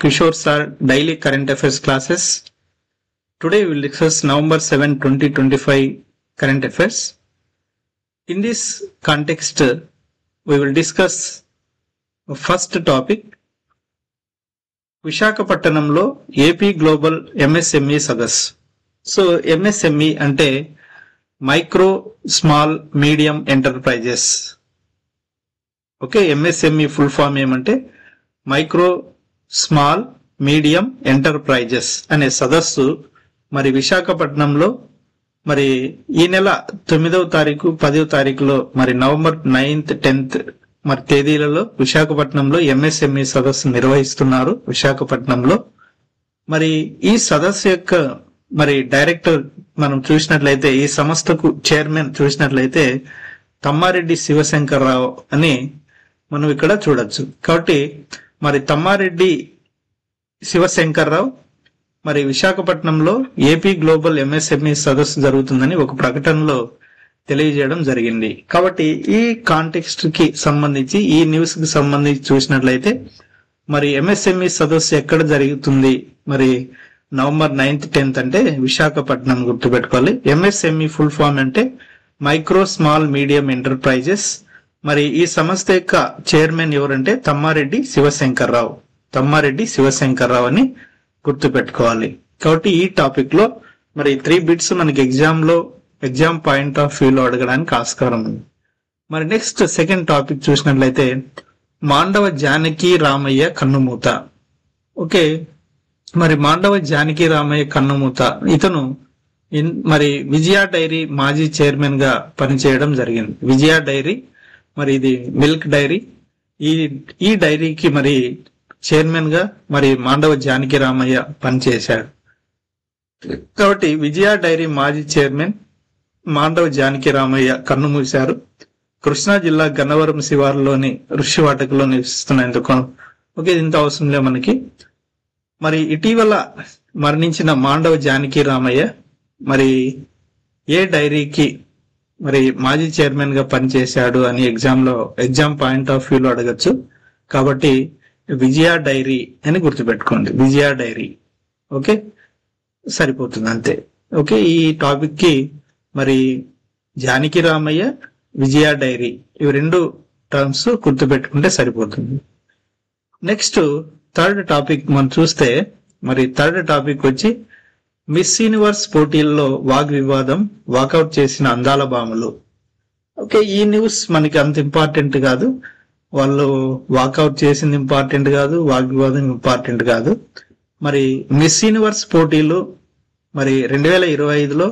Kishore sir daily current affairs classes. Today we will discuss November 7, 2025 current affairs. In this context, we will discuss first topic. విశాఖపట్నంలో AP global MSME సదస్సు. So MSME అంటే micro small medium enterprises. Okay, MSME full form ఏమంటే micro small medium enterprises అనే సదస్సు మరి విశాఖపట్నంలో మరి ఈ నెల 9వ తారీఖు 10వ తారీఖులో మరి నవంబర్ 9th 10th మరి తేదీలలో విశాఖపట్నంలో ఎంఎస్ఎంఈ సదస్సు నిర్వహిస్తున్నారు. విశాఖపట్నంలో మరి ఈ సదస్సు యొక్క మరి డైరెక్టర్ మనం చూసినట్లయితే, ఈ సంస్థకు చైర్మన్ చూసినట్లయితే తమ్మారెడ్డి శివశంకర్రావు అని మనం ఇక్కడ చూడొచ్చు. కాబట్టి మరి తమ్మారెడ్డి శివశంకర్రావు మరి విశాఖపట్నంలో ఏపీ గ్లోబల్ ఎంఎస్ఎంఈ సదస్సు జరుగుతుందని ఒక ప్రకటనలో తెలియజేయడం జరిగింది. కాబట్టి ఈ కాంటెక్స్ట్ కి సంబంధించి, ఈ న్యూస్ కి సంబంధించి చూసినట్లయితే మరి ఎంఎస్ఎంఈ సదస్సు ఎక్కడ జరుగుతుంది, మరి నవంబర్ 9th 10th అంటే విశాఖపట్నం గుర్తుపెట్టుకోవాలి. ఎంఎస్ఎంఈ ఫుల్ ఫామ్ అంటే మైక్రో స్మాల్ మీడియం ఎంటర్ప్రైజెస్. మరి ఈ సంస్థ యొక్క చైర్మన్ ఎవరంటే తమ్మారెడ్డి శివశంకర్రావు అని గుర్తుపెట్టుకోవాలి. కాబట్టి ఈ టాపిక్ లో మరి 3 బిట్స్ మనకి ఎగ్జామ్ పాయింట్ ఆఫ్ వ్యూలో అడగడానికి ఆస్కారం ఉంది. మరి నెక్స్ట్ సెకండ్ టాపిక్ చూసినట్లయితే మాండవ జానకి రామయ్య కన్నుమూత. ఓకే, మరి మాండవ జానకి రామయ్య కన్నుమూత ఇతను మరి విజయ డైరీ మాజీ చైర్మన్ గా పనిచేయడం జరిగింది. విజయ డైరీ మరి ఇది మిల్క్ డైరీ. ఈ డైరీకి మరి చైర్మన్ గా మరి మాండవ జానకి రామయ్య పనిచేశాడు. కాబట్టి విజయ డైరీ మాజీ చైర్మన్ మాండవ జానకి రామయ్య కన్నుమూశారు. కృష్ణా జిల్లా గన్నవరం శివారులోని ఋషివాటకలో నివసిస్తున్నందుకు ఓకే, ఇంత అవసరం లే మనకి. మరి ఇటీవల మరణించిన మాండవ జానకి రామయ్య మరి ఏ డైరీకి మరి మాజీ చైర్మన్ గా పనిచేశాడు అని ఎగ్జామ్ పాయింట్ ఆఫ్ వ్యూలో అడగచ్చు. కాబట్టి విజయ డైరీ అని గుర్తుపెట్టుకోండి, విజయ డైరీ. ఓకే, సరిపోతుంది అంతే. ఓకే, ఈ టాపిక్ కి మరి జానకి రామయ్య, విజయ డైరీ ఇవి 2 టర్మ్స్ గుర్తుపెట్టుకుంటే సరిపోతుంది. నెక్స్ట్ థర్డ్ టాపిక్ మనం చూస్తే మరి థర్డ్ టాపిక్ వచ్చి మిస్ యూనివర్స్ పోటీల్లో వాగ్వివాదం, వాకౌట్ చేసిన అందాల భామలు. ఓకే, ఈ న్యూస్ మనకి అంత ఇంపార్టెంట్ కాదు. వాళ్ళు వాకౌట్ చేసింది ఇంపార్టెంట్ కాదు, వాగ్వివాదం ఇంపార్టెంట్ కాదు. మరి మిస్ యూనివర్స్ పోటీలు మరి 2025లో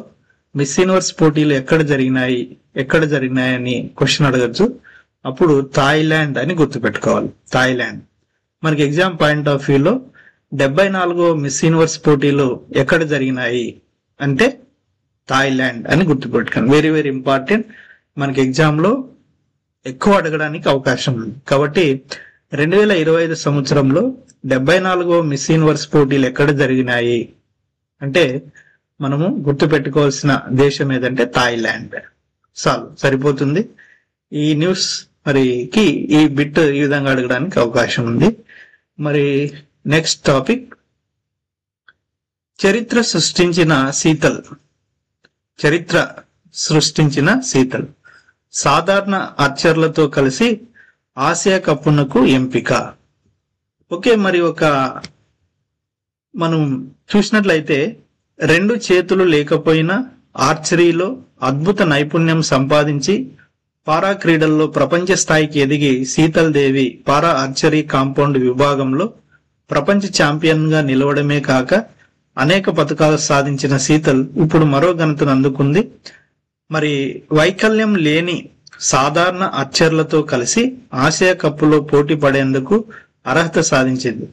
మిస్ యూనివర్స్ పోటీలు ఎక్కడ జరిగినాయని క్వశ్చన్ అడగచ్చు. అప్పుడు థాయిలాండ్ అని గుర్తుపెట్టుకోవాలి. థాయిలాండ్ మనకి ఎగ్జామ్ పాయింట్ ఆఫ్ వ్యూలో 74వ మిస్ యూనివర్స్ పోటీలు ఎక్కడ జరిగినాయి అంటే థాయిలాండ్ అని గుర్తుపెట్టుకోండి. వెరీ వెరీ ఇంపార్టెంట్, మనకి ఎగ్జామ్ లో ఎక్కువ అడగడానికి అవకాశం ఉంది. కాబట్టి 2025 సంవత్సరంలో 74వ మిస్ యూనివర్స్ పోటీలు ఎక్కడ జరిగినాయి అంటే మనము గుర్తుపెట్టుకోవాల్సిన దేశం ఏదంటే థాయిలాండ్. సరిపోతుంది. ఈ న్యూస్ మరికి ఈ బిట్ ఈ విధంగా అడగడానికి అవకాశం ఉంది. మరి నెక్స్ట్ టాపిక్ చరిత్ర సృష్టించిన శీతల్ సాధారణ ఆర్చర్లతో కలిసి ఆసియా కప్పునకు ఎంపిక. ఓకే, మరి మనం చూసినట్లయితే 2 చేతులు లేకపోయినా ఆర్చరీలో అద్భుత నైపుణ్యం సంపాదించి పారా క్రీడల్లో ప్రపంచ స్థాయికి ఎదిగి శీతల్ దేవి పారా ఆర్చరీ కాంపౌండ్ విభాగంలో ప్రపంచ ఛాంపియన్ గా నిలవడమే కాక అనేక పతకాలు సాధించిన శీతల్ ఇప్పుడు మరో ఘనతను అందుకుంది. మరి వైకల్యం లేని సాధారణ ఆర్చర్లతో కలిసి ఆసియా కప్పులో పోటీ పడేందుకు అర్హత సాధించింది.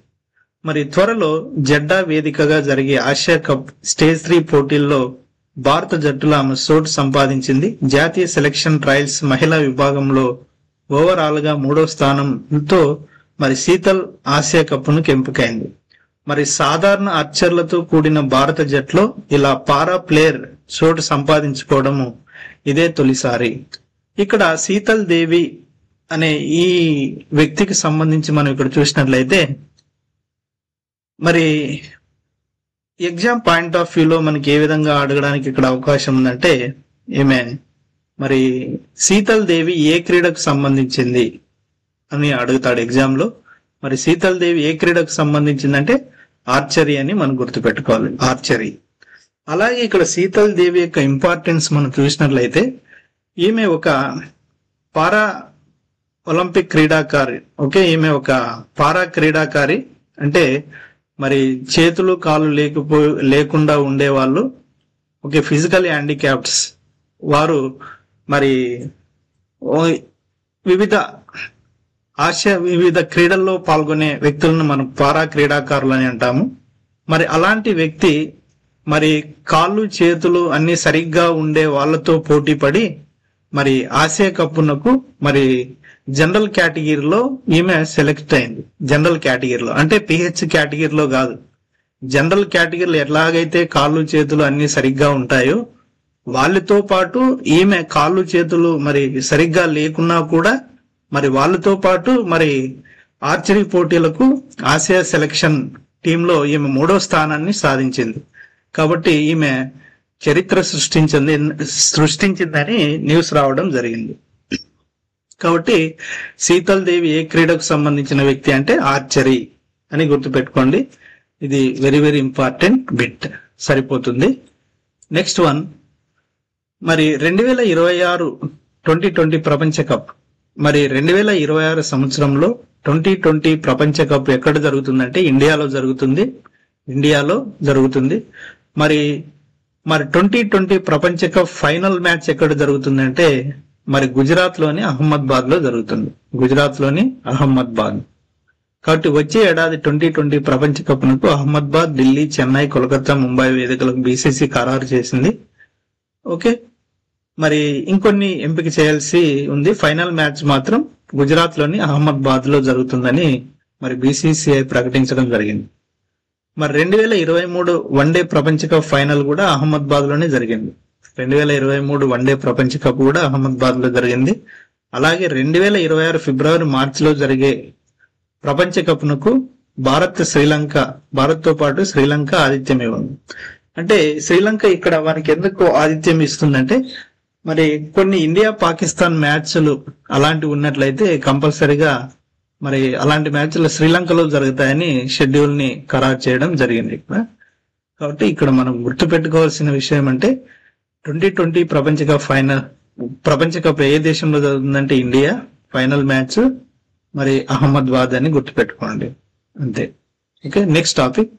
మరి త్వరలో జెడ్డా వేదికగా జరిగే ఆసియా కప్ స్టేజ్ 3 పోటీల్లో భారత జట్టులో ఆమె చోటు సంపాదించింది. జాతీయ సెలక్షన్ ట్రయల్స్ మహిళా విభాగంలో ఓవరాల్ గా 3వ స్థానంతో మరి శీతల్ ఆసియా కప్పును ఎంపికైంది. మరి సాధారణ ఆర్చర్లతో కూడిన భారత జట్లో ఇలా పారా ప్లేయర్ చోటు సంపాదించుకోవడము ఇదే తొలిసారి. ఇక్కడ శీతల్ దేవి అనే ఈ వ్యక్తికి సంబంధించి మనం ఇక్కడ చూసినట్లయితే మరి ఎగ్జామ్ పాయింట్ ఆఫ్ వ్యూలో మనకి ఏ విధంగా అడగడానికి ఇక్కడ అవకాశం ఉందంటే, ఏమే మరి శీతల్ దేవి ఏ క్రీడకు సంబంధించింది అని అడుగుతాడు ఎగ్జామ్ లో. మరి శీతల్ దేవి ఏ క్రీడకు సంబంధించిందంటే ఆర్చరీ అని మనం గుర్తుపెట్టుకోవాలి, ఆర్చరీ. అలాగే ఇక్కడ శీతల్ దేవి యొక్క ఇంపార్టెన్స్ మనం చూసినట్లయితే, ఈమె ఒక పారా ఒలింపిక్ క్రీడాకారి. ఓకే, ఈమె ఒక పారా క్రీడాకారి. అంటే మరి చేతులు కాళ్ళు లేకుండా ఉండేవాళ్ళు, ఓకే, ఫిజికల్ హ్యాండిక్యాప్డ్స్ వారు మరి వివిధ క్రీడల్లో పాల్గొనే వ్యక్తులను మనం పారా క్రీడాకారులు అని అంటాము. మరి అలాంటి వ్యక్తి మరి కాళ్ళు చేతులు అన్ని సరిగ్గా ఉండే వాళ్ళతో పోటీ పడి మరి ఆసియా కప్పునకు మరి జనరల్ కేటగిరీలో ఈమె సెలెక్ట్ అయింది. జనరల్ కేటగిరీలో అంటే పిహెచ్ కేటగిరీలో కాదు, జనరల్ కేటగిరీలో ఎలాగైతే కాళ్ళు చేతులు అన్ని సరిగ్గా ఉంటాయో వాళ్ళతో పాటు ఈమె కాళ్ళు చేతులు మరి సరిగ్గా లేకున్నా కూడా మరి వాళ్ళతో పాటు మరి ఆర్చరీ పోటీలకు ఆసియా సెలక్షన్ టీంలో ఈమె 3వ స్థానాన్ని సాధించింది. కాబట్టి ఈమె చరిత్ర సృష్టించిందని న్యూస్ రావడం జరిగింది. కాబట్టి శీతల్ దేవి ఏ క్రీడకు సంబంధించిన వ్యక్తి అంటే ఆర్చరీ అని గుర్తుపెట్టుకోండి. ఇది వెరీ వెరీ ఇంపార్టెంట్ బిట్, సరిపోతుంది. నెక్స్ట్ వన్, మరి 2026 2020 ప్రపంచ కప్. మరి 2026 సంవత్సరంలో 2020 ప్రపంచ కప్ ఎక్కడ జరుగుతుందంటే ఇండియాలో జరుగుతుంది. మరి 2020 ప్రపంచ కప్ ఫైనల్ మ్యాచ్ ఎక్కడ జరుగుతుందంటే మరి గుజరాత్ లోని అహ్మదాబాద్ లో జరుగుతుంది. కాబట్టి వచ్చే ఏడాది 2020 ప్రపంచ కప్ నకు అహ్మదాబాద్, ఢిల్లీ, చెన్నై, కోల్కతా, ముంబై వేదికలకు బీసీసీ ఖరారు చేసింది. ఓకే, మరి ఇంకొన్ని ఎంపిక చేయాల్సి ఉంది. ఫైనల్ మ్యాచ్ మాత్రం గుజరాత్ లోని అహ్మదాబాద్ లో జరుగుతుందని మరి బీసీసీఐ ప్రకటించడం జరిగింది. మరి 2023 వన్డే ప్రపంచ కప్ ఫైనల్ కూడా అహ్మదాబాద్ లోనే జరిగింది. 2023 వన్డే ప్రపంచ కప్ కూడా అహ్మదాబాద్ లో జరిగింది. అలాగే 2026 ఫిబ్రవరి మార్చిలో జరిగే ప్రపంచ కప్ నకు భారత్ తో పాటు శ్రీలంక ఆతిథ్యం ఇవ్వండి. అంటే శ్రీలంక ఇక్కడ వారికి ఎందుకు ఆతిథ్యం ఇస్తుందంటే మరి కొన్ని ఇండియా పాకిస్తాన్ మ్యాచ్లు అలాంటివి ఉన్నట్లయితే కంపల్సరిగా మరి అలాంటి మ్యాచ్లు శ్రీలంకలో జరుగుతాయని షెడ్యూల్ ని ఖరారు చేయడం జరిగింది. కాబట్టి ఇక్కడ మనం గుర్తుపెట్టుకోవాల్సిన విషయం అంటే 2020 ప్రపంచ కప్ ఏ దేశంలో జరుగుతుందంటే ఇండియా, ఫైనల్ మ్యాచ్ మరి అహ్మదాబాద్ అని గుర్తుపెట్టుకోండి, అంతే. Okay, next topic.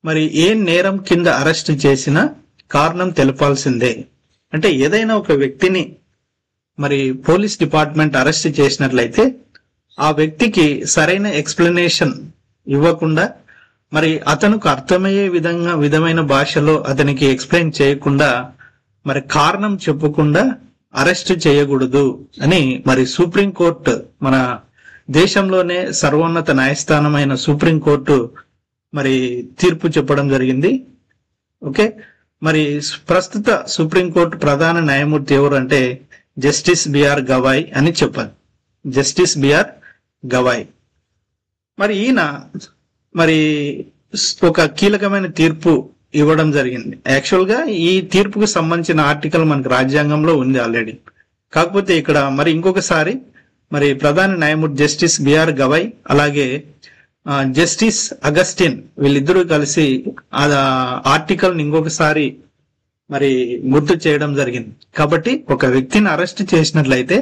మరి ఏ నేరం కింద అరెస్ట్ చేసినా కారణం తెలపాల్సిందే. అంటే ఏదైనా ఒక వ్యక్తిని మరి పోలీస్ డిపార్ట్మెంట్ అరెస్ట్ చేసినట్లయితే ఆ వ్యక్తికి సరైన ఎక్స్ప్లెనేషన్ ఇవ్వకుండా మరి అతనికి అర్థమయ్యే విధమైన భాషలో అతనికి ఎక్స్ప్లెయిన్ చేయకుండా మరి కారణం చెప్పకుండా అరెస్ట్ చేయకూడదు అని మరి సుప్రీంకోర్టు, మన దేశంలోనే సర్వోన్నత న్యాయస్థానమైన సుప్రీంకోర్టు మరి తీర్పు చెప్పడం జరిగింది. ఓకే, మరి ప్రస్తుత సుప్రీంకోర్టు ప్రధాన న్యాయమూర్తి ఎవరు అంటే జస్టిస్ బిఆర్ గవాయ్ అని చెప్పాలి. Justice BR Gavai. మరి ఈయన మరి ఒక కీలకమైన తీర్పు ఇవ్వడం జరిగింది. యాక్చువల్ గా ఈ తీర్పుకు సంబంధించిన ఆర్టికల్ మనకు రాజ్యాంగంలో ఉంది ఆల్రెడీ. కాకపోతే ఇక్కడ మరి ఇంకొకసారి మరి ప్రధాన న్యాయమూర్తి జస్టిస్ బిఆర్ గవాయ్ అలాగే జస్టిస్ అగస్టిన్ వీళ్ళిద్దరూ కలిసి ఆ ఆర్టికల్ ని ఇంకొకసారి మరి గుర్తు చేయడం జరిగింది. కాబట్టి ఒక వ్యక్తిని అరెస్ట్ చేసినట్లయితే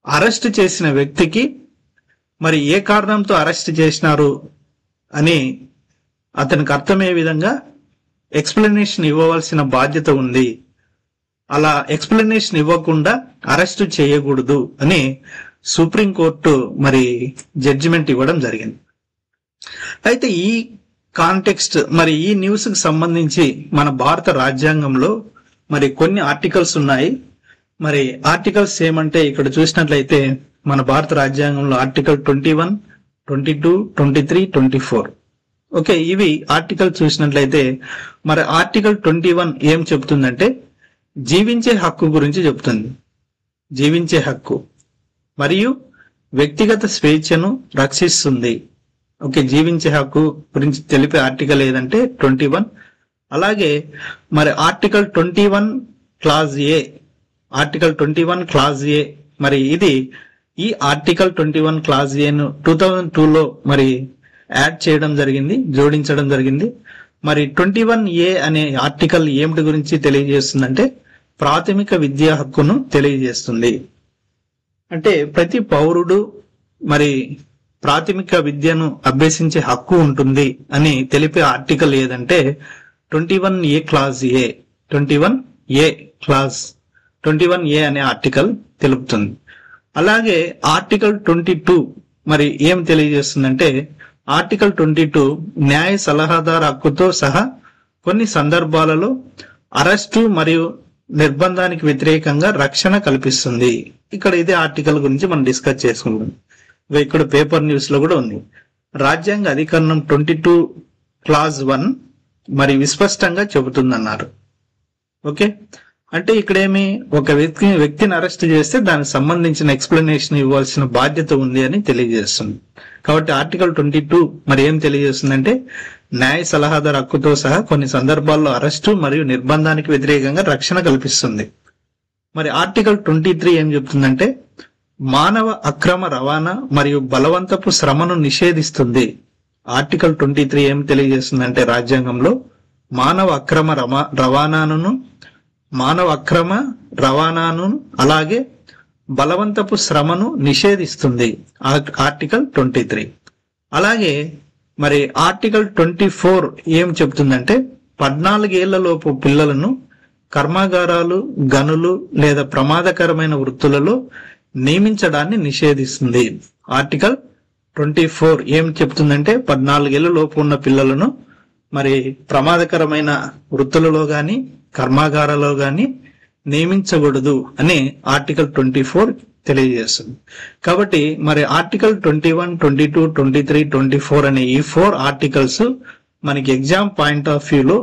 అరెస్ట్ చేసిన వ్యక్తికి మరి ఏ కారణంతో అరెస్ట్ చేసినారు అని అతనికి అర్థమయ్యే విధంగా ఎక్స్ప్లెనేషన్ ఇవ్వవలసిన బాధ్యత ఉంది. అలా ఎక్స్ప్లెనేషన్ ఇవ్వకుండా అరెస్ట్ చేయకూడదు అని సుప్రీంకోర్టు మరి జడ్జిమెంట్ ఇవ్వడం జరిగింది. అయితే ఈ కాంటెక్స్ట్ మరి ఈ న్యూస్ కి సంబంధించి మన భారత రాజ్యాంగంలో మరి కొన్ని ఆర్టికల్స్ ఉన్నాయి. మరి ఆర్టికల్స్ ఏమంటే ఇక్కడ చూసినట్లయితే మన భారత రాజ్యాంగంలో ఆర్టికల్ 21, 22, 23, 24. ఓకే, ఇవి ఆర్టికల్ చూసినట్లయితే మరి ఆర్టికల్ 21 ఏం చెప్తుందంటే జీవించే హక్కు గురించి చెప్తుంది. జీవించే హక్కు మరియు వ్యక్తిగత స్వేచ్ఛను రక్షిస్తుంది. ఓకే, జీవించే హక్కు గురించి తెలిపే ఆర్టికల్ ఏదంటే 21. అలాగే మరి ఆర్టికల్ 21 క్లాజ్ ఏ, ఆర్టికల్ 21 క్లాజ్ ఏ, మరి ఇది ఈ ఆర్టికల్ 21 క్లాజ్ ఏను 2002లో మరి యాడ్ చేయడం జరిగింది, జోడించడం జరిగింది. మరి 21A అనే ఆర్టికల్ ఏమిటి గురించి తెలియజేస్తుందంటే ప్రాథమిక విద్యా హక్కును తెలియజేస్తుంది. అంటే ప్రతి పౌరుడు మరి ప్రాథమిక విద్యను అభ్యసించే హక్కు ఉంటుంది అని తెలిపే ఆర్టికల్ ఏదంటే 21A క్లాజ్ ఏ. 21A క్లాజ్ 21A అనే ఆర్టికల్ తెలుపుతుంది. అలాగే ఆర్టికల్ 22 మరి ఏం తెలియజేస్తుందంటే ఆర్టికల్ 22 న్యాయ సలహాదారు హక్కుతో సహా కొన్ని సందర్భాలలో అరెస్టు మరియు నిర్బంధానికి వ్యతిరేకంగా రక్షణ కల్పిస్తుంది. ఇక్కడ ఇదే ఆర్టికల్ గురించి మనం డిస్కస్ చేసుకుంటాం. ఇక్కడ పేపర్ న్యూస్ లో కూడా ఉంది. రాజ్యాంగ అధికరణం 22 క్లాజ్ 1 మరి విస్పష్టంగా చెబుతుందన్నారు. ఓకే, అంటే ఇక్కడేమి ఒక వ్యక్తిని అరెస్ట్ చేస్తే దానికి సంబంధించిన ఎక్స్ప్లెనేషన్ ఇవ్వాల్సిన బాధ్యత ఉంది అని తెలియజేస్తుంది. కాబట్టి ఆర్టికల్ 22 మరి ఏం తెలియజేస్తుందంటే న్యాయ సలహాదారు హక్కుతో సహా కొన్ని సందర్భాల్లో అరెస్టు మరియు నిర్బంధానికి వ్యతిరేకంగా రక్షణ కల్పిస్తుంది. మరి ఆర్టికల్ 23 ఏం చెప్తుందంటే మానవ అక్రమ రవాణా మరియు బలవంతపు శ్రమను నిషేధిస్తుంది. ఆర్టికల్ 23 ఏం తెలియజేస్తుందంటే రాజ్యాంగంలో మానవ అక్రమ రవాణాను అలాగే బలవంతపు శ్రమను నిషేధిస్తుంది ఆర్టికల్ 23. అలాగే మరి ఆర్టికల్ 24 ఏం చెప్తుందంటే 14 ఏళ్లలోపు పిల్లలను కర్మాగారాలు, గనులు లేదా ప్రమాదకరమైన వృత్తులలో నియమించడాన్ని నిషేధిస్తుంది. ఆర్టికల్ 24 ఏం చెప్తుందంటే 14 ఏళ్లలోపు ఉన్న పిల్లలను మరి ప్రమాదకరమైన వృత్తులలో గాని కర్మాగారాలలో గాని నియమించకూడదు అని ఆర్టికల్ 24 తెలియజేస్తుంది. కాబట్టి మరి ఆర్టికల్ 21, 22, 23, 24 అనే ఈ 4 ఆర్టికల్స్ మనకి ఎగ్జామ్ పాయింట్ ఆఫ్ వ్యూలో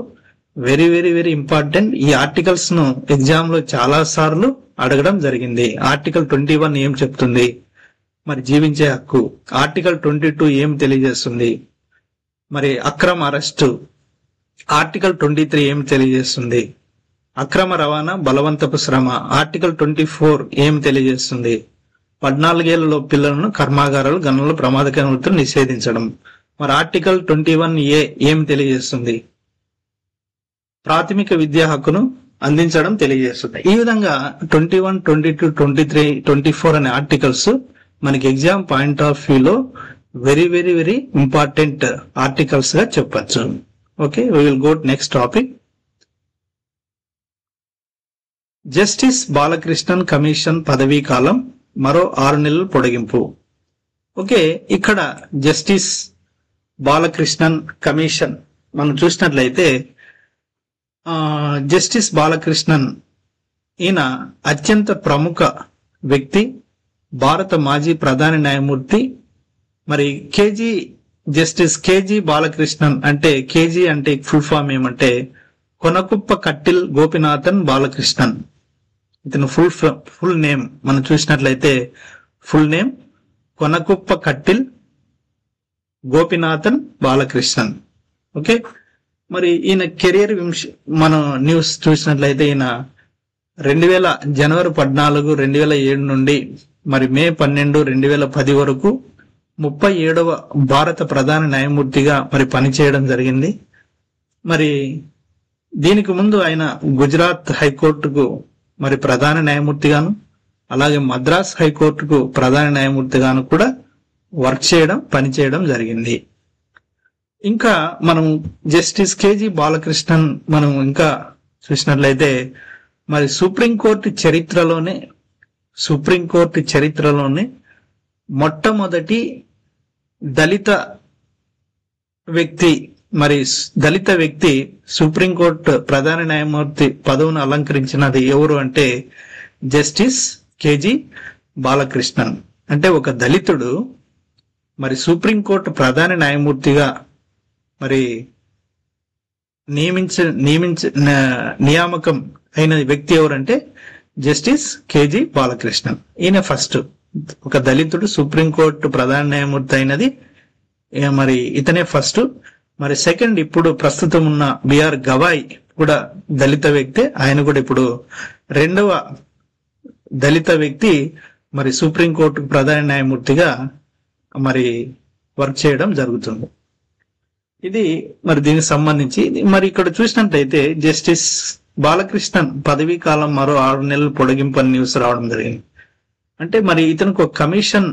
వెరీ వెరీ వెరీ ఇంపార్టెంట్. ఈ ఆర్టికల్స్ ను ఎగ్జామ్ లో చాలా సార్లు అడగడం జరిగింది. ఆర్టికల్ 21 ఏం చెప్తుంది, మరి జీవించే హక్కు. ఆర్టికల్ 22 ఏం తెలియజేస్తుంది, మరి అక్రమ అరెస్టు. ఆర్టికల్ 23 ఏం తెలియజేస్తుంది, అక్రమ రవాణా, బలవంతపు శ్రమ. ఆర్టికల్ 24 ఏం తెలియజేస్తుంది, 14 ఏళ్లలో పిల్లలను కర్మాగారాలు, గనులు, ప్రమాదకర వృత్తులు నిషేధించడం. మరి ఆర్టికల్ 21A ఏం తెలియజేస్తుంది, ప్రాథమిక విద్యా హక్కును అందించడం తెలియజేస్తుంది. ఈ విధంగా 21, 22, 23, 24 అనే ఆర్టికల్స్ మనకి ఎగ్జామ్ పాయింట్ ఆఫ్ వ్యూలో very very very important articles గా చెప్పచ్చు. Okay, we will go next topic. Justice Balakrishnan commission పదవీ కాలం మరో 6 నెలలు పొడిగింపు. ఓకే, ఇక్కడ జస్టిస్ బాలకృష్ణన్ కమిషన్ మనం చూసినట్లయితే జస్టిస్ బాలకృష్ణన్ ఈయన అత్యంత ప్రముఖ వ్యక్తి, భారత మాజీ ప్రధాన న్యాయమూర్తి. మరి జస్టిస్ కేజీ బాలకృష్ణన్ అంటే కేజీ అంటే ఫుల్ ఫామ్ ఏమంటే కొనకుప్ప కట్టిల్ గోపినాథన్ బాలకృష్ణన్. ఇతను ఫుల్ నేమ్ మనం చూసినట్లయితే ఫుల్ నేమ్ కొనకుప్ప కట్టిల్ గోపినాథన్ బాలకృష్ణన్. ఓకే, మరి ఈయన కెరియర్ మనం న్యూస్ చూసినట్లయితే ఈయన జనవరి 14, 2007 నుండి మరి మే 12, 2010 వరకు 37వ భారత ప్రధాన న్యాయమూర్తిగా మరి పనిచేయడం జరిగింది. మరి దీనికి ముందు ఆయన గుజరాత్ హైకోర్టుకు మరి ప్రధాన న్యాయమూర్తిగాను అలాగే మద్రాస్ హైకోర్టుకు ప్రధాన న్యాయమూర్తిగాను కూడా పనిచేయడం జరిగింది. ఇంకా మనం జస్టిస్ కేజీ బాలకృష్ణన్ మనం ఇంకా చూసినట్లయితే మరి సుప్రీంకోర్టు చరిత్రలోనే మొట్టమొదటి దళిత వ్యక్తి సుప్రీంకోర్టు ప్రధాన న్యాయమూర్తి పదవిని అలంకరించినది ఎవరు అంటే జస్టిస్ కేజీ బాలకృష్ణన్. అంటే ఒక దళితుడు మరి సుప్రీంకోర్టు ప్రధాన న్యాయమూర్తిగా మరి నియామకం అయిన వ్యక్తి ఎవరంటే జస్టిస్ కేజీ బాలకృష్ణన్. ఈయన ఫస్ట్ ఒక దళితుడు సుప్రీంకోర్టు ప్రధాన న్యాయమూర్తి అయినది మరి ఇతనే ఫస్ట్. మరి సెకండ్ ఇప్పుడు ప్రస్తుతం ఉన్న బిఆర్ గవాయ్ కూడా దళిత వ్యక్తి. ఆయన కూడా ఇప్పుడు రెండవ దళిత వ్యక్తి మరి సుప్రీంకోర్టుకు ప్రధాన న్యాయమూర్తిగా మరి వర్క్ చేయడం జరుగుతుంది. ఇది మరి దీనికి సంబంధించి. మరి ఇక్కడ చూసినట్లయితే జస్టిస్ బాలకృష్ణన్ పదవీ కాలం మరో 6 నెలలు పొడిగింపు అని న్యూస్ రావడం జరిగింది. అంటే మరి ఇతనికి ఒక కమిషన్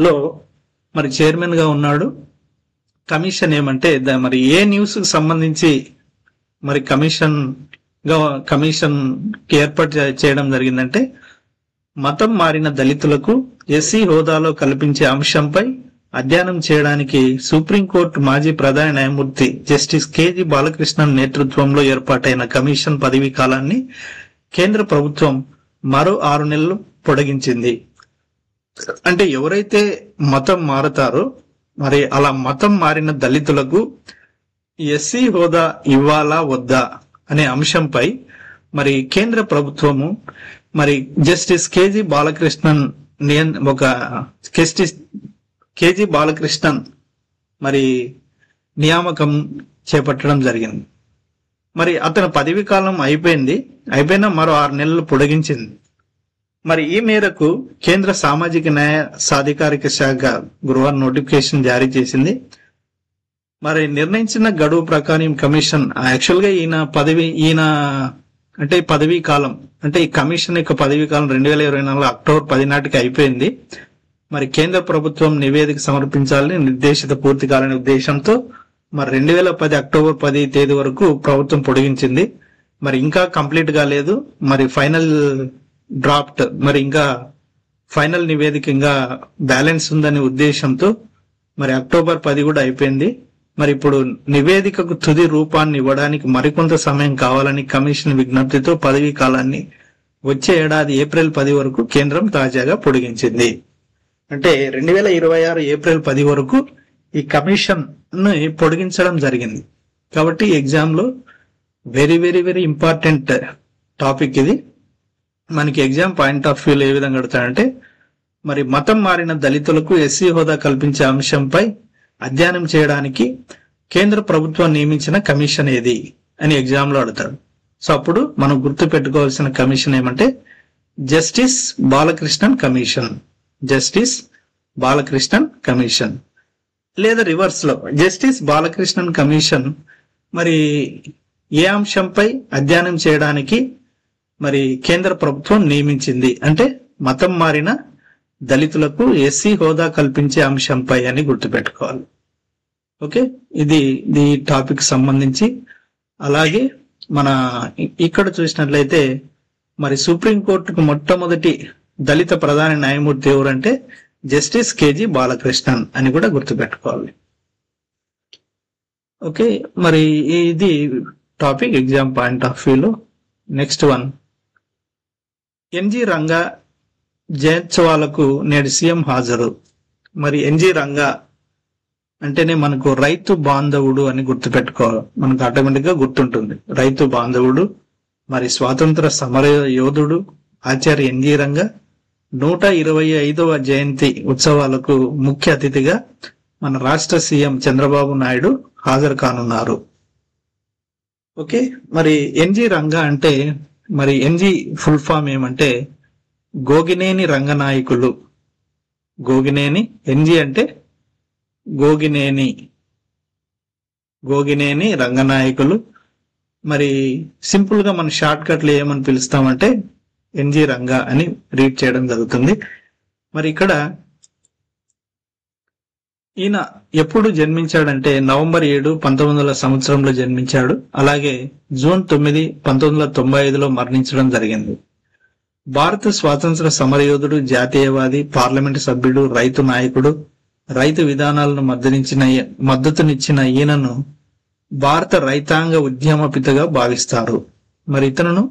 లో మరి చైర్మన్ గా ఉన్నాడు. కమిషన్ ఏమంటే మరి ఏ న్యూస్ కు సంబంధించి మరి కమిషన్ కి ఏర్పాటు చేయడం జరిగిందంటే మతం మారిన దళితులకు ఎస్సీ హోదాలో కల్పించే అంశంపై అధ్యయనం చేయడానికి సుప్రీంకోర్టు మాజీ ప్రధాన న్యాయమూర్తి జస్టిస్ కేజీ బాలకృష్ణన్ నేతృత్వంలో ఏర్పాటైన కమిషన్ పదవీ కాలాన్ని కేంద్ర ప్రభుత్వం మరో 6 నెలలు పొడిగించింది. అంటే ఎవరైతే మతం మారతారో మరి అలా మతం మారిన దళితులకు ఎస్సీ హోదా ఇవ్వాలా వద్దా అనే అంశంపై మరి కేంద్ర ప్రభుత్వము మరి జస్టిస్ కేజీ బాలకృష్ణన్ మరి నియామకం చేపట్టడం జరిగింది. మరి అతని పదవీ కాలం అయిపోయినా మరో 6 నెలలు పొడిగించింది. మరి ఈ మేరకు కేంద్ర సామాజిక న్యాయ సాధికారిక శాఖ గురువారం నోటిఫికేషన్ జారీ చేసింది. మరి నిర్ణయించిన గడువు ప్రకారం కమిషన్ యాక్చువల్ గా పదవీ కాలం అంటే ఈ కమిషన్ యొక్క పదవీ కాలం 2024 అక్టోబర్ 10 నాటికి అయిపోయింది. మరి కేంద్ర ప్రభుత్వం నివేదిక సమర్పించాలని నిర్దేశిత పూర్తి కాలని ఉద్దేశంతో మరి 2010 అక్టోబర్ 10 తేదీ వరకు ప్రభుత్వం పొడిగించింది. మరి ఇంకా కంప్లీట్ గా లేదు. మరి ఫైనల్ డ్రాఫ్ట్ మరి ఇంకా ఫైనల్ నివేదిక ఇంకా బ్యాలెన్స్ ఉందనే ఉద్దేశంతో మరి అక్టోబర్ 10 కూడా అయిపోయింది. మరి ఇప్పుడు నివేదికకు తుది రూపాన్ని ఇవ్వడానికి మరికొంత సమయం కావాలని కమిషన్ విజ్ఞప్తితో పదవీ కాలాన్ని వచ్చే ఏడాది ఏప్రిల్ 10 వరకు కేంద్రం తాజాగా పొడిగించింది. అంటే 2026 ఏప్రిల్ 10 వరకు ఈ కమిషన్ ను పొడిగించడం జరిగింది. కాబట్టి ఎగ్జామ్ లో very very very important topic ఇది. మనకి ఎగ్జామ్ పాయింట్ ఆఫ్ వ్యూలో ఏ విధంగా అడుగుతాడంటే మరి మతం మారిన దళితులకు ఎస్సీ హోదా కల్పించే అంశంపై అధ్యయనం చేయడానికి కేంద్ర ప్రభుత్వం నియమించిన కమిషన్ ఏది అని ఎగ్జామ్ లో అడుగుతాడు. సో అప్పుడు మనం గుర్తు పెట్టుకోవాల్సిన కమిషన్ ఏమంటే justice Balakrishnan commission. Justice Balakrishnan commission లేదా రివర్స్ లో జస్టిస్ బాలకృష్ణన్ కమిషన్ మరి ఏ అంశంపై అధ్యయనం చేయడానికి మరి కేంద్ర ప్రభుత్వం నియమించింది అంటే మతం మారిన దళితులకు ఎస్సీ హోదా కల్పించే అంశంపై అని గుర్తుపెట్టుకోవాలి. ఓకే, ఇది ఈ టాపిక్ సంబంధించి. అలాగే మన ఇక్కడ చూసినట్లయితే మరి సుప్రీంకోర్టుకు మొట్టమొదటి దళిత ప్రధాన న్యాయమూర్తి ఎవరంటే జస్టిస్ కేజీ బాలకృష్ణన్ అని కూడా గుర్తుపెట్టుకోవాలి. ఓకే, మరి ఇది టాపిక్ ఎగ్జామ్ పాయింట్ ఆఫ్ వ్యూలో. నెక్స్ట్ వన్, ఎన్జి రంగా జయంత్సవాలకు నేడు సీఎం హాజరు. మరి ఎన్జి రంగా అంటేనే మనకు రైతు బాంధవుడు అని గుర్తుపెట్టుకోవాలి. మనకు ఆటోమేటిక్ గా గుర్తుంటుంది రైతు బాంధవుడు. మరి స్వాతంత్ర సమర యోధుడు ఆచార్య ఎన్జి రంగా 125వ జయంతి ఉత్సవాలకు ముఖ్య అతిథిగా మన రాష్ట్ర సీఎం చంద్రబాబు నాయుడు హాజరు కానున్నారు. ఓకే, మరి ఎన్జి రంగా అంటే మరి ఎన్జి ఫుల్ ఫామ్ ఏమంటే గోగినేని రంగనాయకులు. గోగినేని ఎన్జి అంటే గోగినేని రంగనాయకులు. మరి సింపుల్ గా మన షార్ట్ కట్లు ఏమని పిలుస్తామంటే ఎన్జి రంగా అని రీడ్ చేయడం జరుగుతుంది. మరి ఇక్కడ ఈయన ఎప్పుడు జన్మించాడంటే నవంబర్ 7, 1900 సంవత్సరంలో జన్మించాడు. అలాగే జూన్ 9, 1995లో మరణించడం జరిగింది. భారత స్వాతంత్ర సమరయోధుడు, జాతీయవాది, పార్లమెంటు సభ్యుడు, రైతు నాయకుడు. రైతు విధానాలను మద్దతునిచ్చిన ఈయనను భారత రైతాంగ ఉద్యమ పితగా భావిస్తారు. మరి ఇతను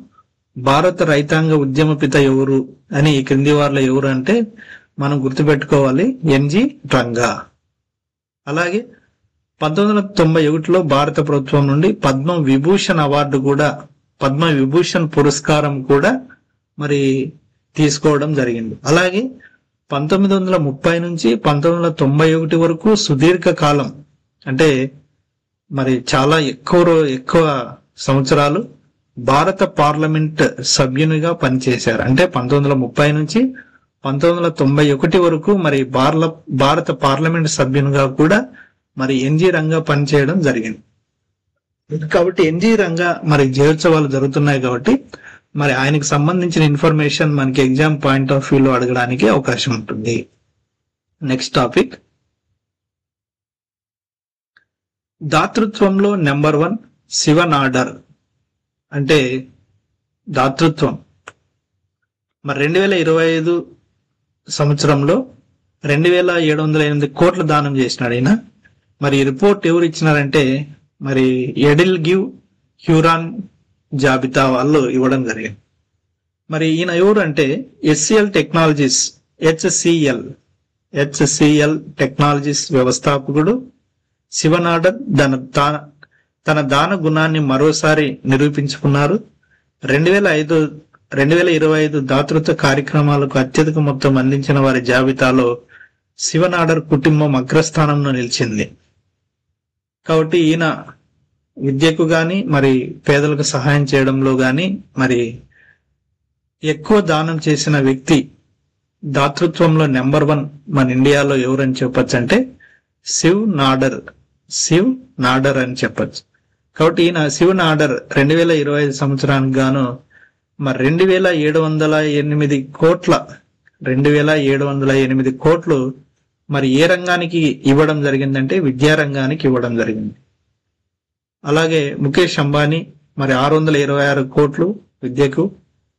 భారత రైతాంగ ఉద్యమ పిత ఎవరు అని ఈ క్రింది వారిలో ఎవరు అంటే మనం గుర్తుపెట్టుకోవాలి ఎన్జి రంగా. అలాగే 1991లో భారత ప్రభుత్వం నుండి పద్మ విభూషణ్ పురస్కారం కూడా మరి తీసుకోవడం జరిగింది. అలాగే 1930 నుంచి 1991 వరకు సుదీర్ఘ కాలం, అంటే మరి చాలా ఎక్కువ సంవత్సరాలు భారత పార్లమెంట్ సభ్యునిగా పనిచేశారు. అంటే 1930 నుంచి 1991 వరకు మరి భారత పార్లమెంట్ సభ్యునిగా కూడా మరి ఎన్జి రంగా పనిచేయడం జరిగింది. కాబట్టి ఎన్జి రంగా మరి జయోత్సవాలు జరుగుతున్నాయి కాబట్టి మరి ఆయనకు సంబంధించిన ఇన్ఫర్మేషన్ మనకి ఎగ్జామ్ పాయింట్ ఆఫ్ వ్యూలో అడగడానికి అవకాశం ఉంటుంది. నెక్స్ట్ టాపిక్, దాతృత్వంలో నెంబర్ 1 శివన్ ఆర్డర్. అంటే దాతృత్వం మరి 2025 సంవత్సరంలో 2708 కోట్ల దానం చేసినాడు ఈయన. మరి ఈ రిపోర్ట్ ఎవరు ఇచ్చినారంటే మరి ఎడిల్గివ్ హ్యూరాన్ జాబితా వాళ్ళు ఇవ్వడం జరిగింది. మరి ఈయన ఎవరు అంటే HCL టెక్నాలజీస్ హెచ్సిఎల్ టెక్నాలజీస్ వ్యవస్థాపకుడు శివన్ ఆర్డర్ తన దాన గుణాన్ని మరోసారి నిరూపించుకున్నారు. 2025 దాతృత్వ కార్యక్రమాలకు అత్యధిక మొత్తం అందించిన వారి జాబితాలో శివన్ ఆర్డర్ కుటుంబం అగ్రస్థానంలో నిలిచింది. కాబట్టి ఈయన విద్యకు గాని మరి పేదలకు సహాయం చేయడంలో గాని మరి ఎక్కువ దానం చేసిన వ్యక్తి, దాతృత్వంలో నెంబర్ 1 మన ఇండియాలో ఎవరని చెప్పొచ్చు అంటే శివ్ నాడర్ అని చెప్పొచ్చు. కాబట్టి ఈయన శివన్ ఆర్డర్ 2025 సంవత్సరానికి గాను మరి 2708 కోట్లు మరి ఏ రంగానికి ఇవ్వడం జరిగిందంటే విద్యా రంగానికి ఇవ్వడం జరిగింది. అలాగే ముఖేష్ అంబానీ మరి 626 కోట్లు విద్యకు,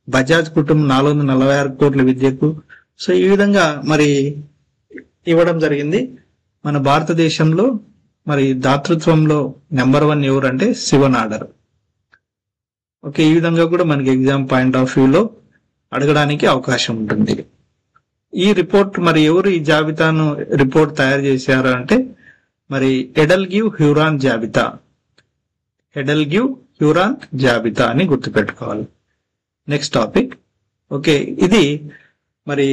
బజాజ్ కుటుంబం 446 కోట్ల విద్యకు. సో ఈ విధంగా మరి ఇవ్వడం జరిగింది. మన భారతదేశంలో మరి దాతృత్వంలో నెంబర్ 1 ఎవరంటే శివన్ ఆర్డర్. ఓకే, ఈ విధంగా కూడా మనకి ఎగ్జామ్ పాయింట్ ఆఫ్ వ్యూలో అడగడానికి అవకాశం ఉంటుంది. ఈ రిపోర్ట్ మరి ఎవరు ఈ జాబితాను రిపోర్ట్ తయారు చేశారు అంటే మరి ఎడిల్గివ్ హ్యూరాన్ జాబితా అని గుర్తుపెట్టుకోవాలి. నెక్స్ట్ టాపిక్, ఓకే, ఇది మరి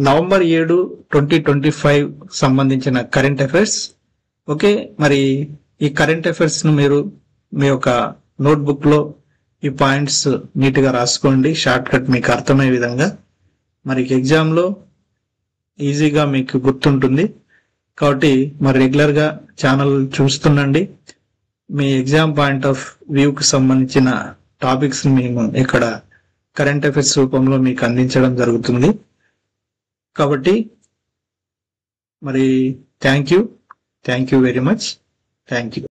నవంబర్ 7, 2025 సంబంధించిన కరెంట్ అఫైర్స్. ఓకే, మరి ఈ కరెంట్ అఫైర్స్ ను మీరు మీ యొక్క నోట్బుక్ లో ఈ పాయింట్స్ నీట్ గా రాసుకోండి, షార్ట్ కట్ మీకు అర్థమయ్యే విధంగా. మరి ఎగ్జామ్ లో ఈజీగా మీకు గుర్తుంటుంది. కాబట్టి మరి రెగ్యులర్ గా ఛానల్ చూస్తుండండి. మీ ఎగ్జామ్ పాయింట్ ఆఫ్ వ్యూకి సంబంధించిన టాపిక్స్ మేము ఇక్కడ కరెంట్ అఫైర్స్ రూపంలో మీకు అందించడం జరుగుతుంది. కాబట్టి మరి thank you very much. Thank you.